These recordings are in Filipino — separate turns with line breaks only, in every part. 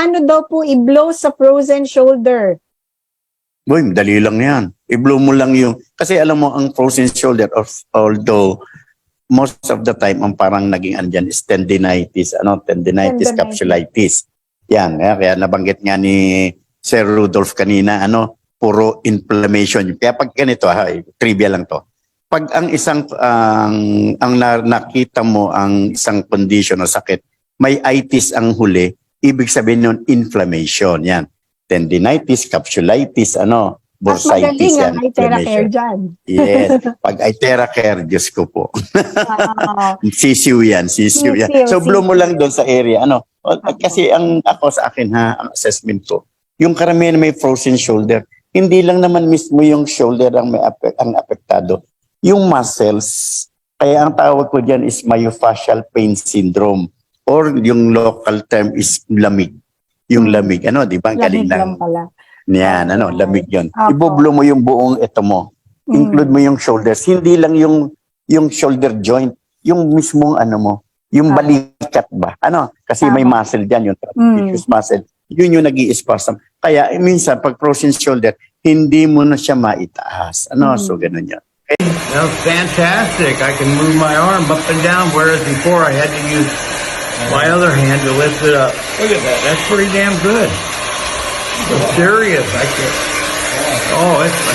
paano daw po i-blow sa frozen shoulder?
Boy, dali lang yan. I-blow mo lang yung, kasi alam mo, ang frozen shoulder, although most of the time, ang parang naging andyan is tendinitis, tendinitis capsulitis. Yan, kaya nabanggit nga ni Sir Rudolph kanina, puro inflammation. Kaya pag ganito, trivia lang to. Pag ang isang, nakita mo ang isang condition o sakit, may itis ang huli, ibig sabihin nun, inflammation. Yan. Tendinitis, capsulitis, bursitis, yan.
Mas Iteracare dyan.
Yes. Pag Iteracare, Diyos ko po. Sisiw yan. So, blow mo lang doon sa area. Kasi ako sa akin, ang assessment ko, yung karamihan may frozen shoulder, hindi lang naman mismo yung shoulder ang apektado. Yung muscles, kaya ang tawag ko dyan is myofascial pain syndrome or yung local term is lamig. Yung lamig, di ba? Galing lang. Yan, lamig yun. Ibublo mo yung buong ito mo. Include mo yung shoulders. Hindi lang yung shoulder joint. Yung mismong yung balikat ba? Kasi may muscle dyan, yung trapezius muscle. Yun yung nag-i-spasm. Kaya minsan, pag frozen shoulder, hindi mo na siya maitaas. So ganun yun.
Okay. That was fantastic. I can move my arm up and down, whereas before I had to use my other hand to lift it up. Look at that. That's pretty damn good. I'm serious. It's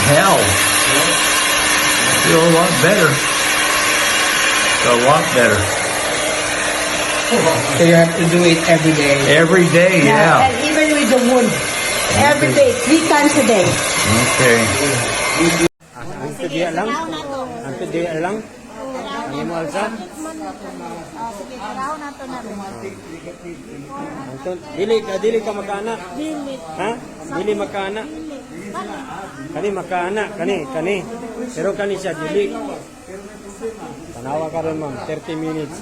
hell. I feel a lot better. A lot better.
So you have to do it every day?
Every day, yeah.
And even with the wound. Every day, 3 times a day.
Okay.
Dia lang. Anto dia lang. Ang imo alsa.
Sige, karaw na to na rin.
Anto dili ka makana. Ha? Dili makana. Kani makana, kani. Pero kani siya dili. Tanawa ka ron ma'am, 30 minutes.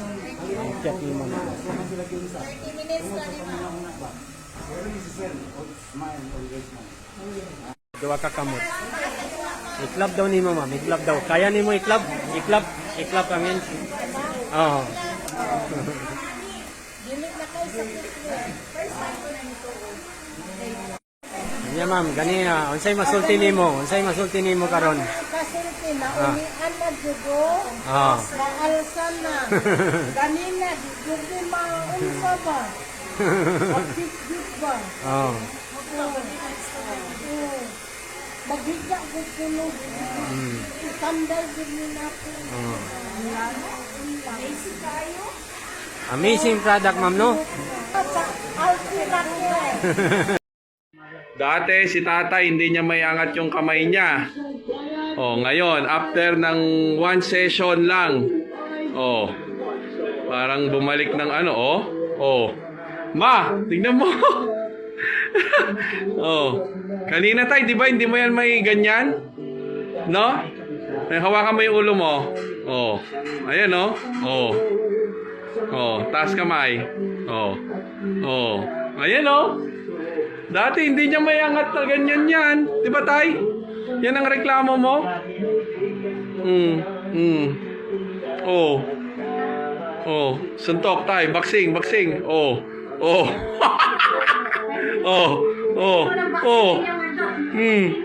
Ang chat ni ma'am.
30 minutes na rin, ma'am.
Dua ka kamot. Iklab daw ni mama, iklab daw. Kaya ni mo iklab? Iklab amin. Oo. Nya ma'am, gani unsay masulti nimo karon?
Kasulti na unian na jugo.
Ah.
Na alsan na. Ganina jugo maunsa ba? Akit ba?
Oo.
Maghiga ko kuno. Itanday din natin. Amazing kayo.
Amazing product ma'am no?
Dati si tatay hindi niya may angat yung kamay niya. Ngayon after ng 1 session lang. Parang bumalik ng Ma, tingnan mo. Kanina tay, di ba hindi mo yan may ganyan? No? Hawakan mo yung ulo mo. Ayan taas kamay. Ayan Dati hindi niya may angat na ganyan yan. Di ba tay? Yan ang reklamo mo? Suntok tay, boxing.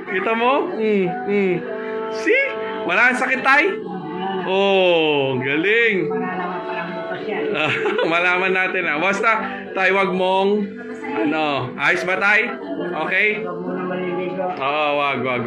Kita mo? See? Wala ang sakit tay? Galing. Malaman natin Basta tay, wag mong ayos ba tay? Okay? Wag.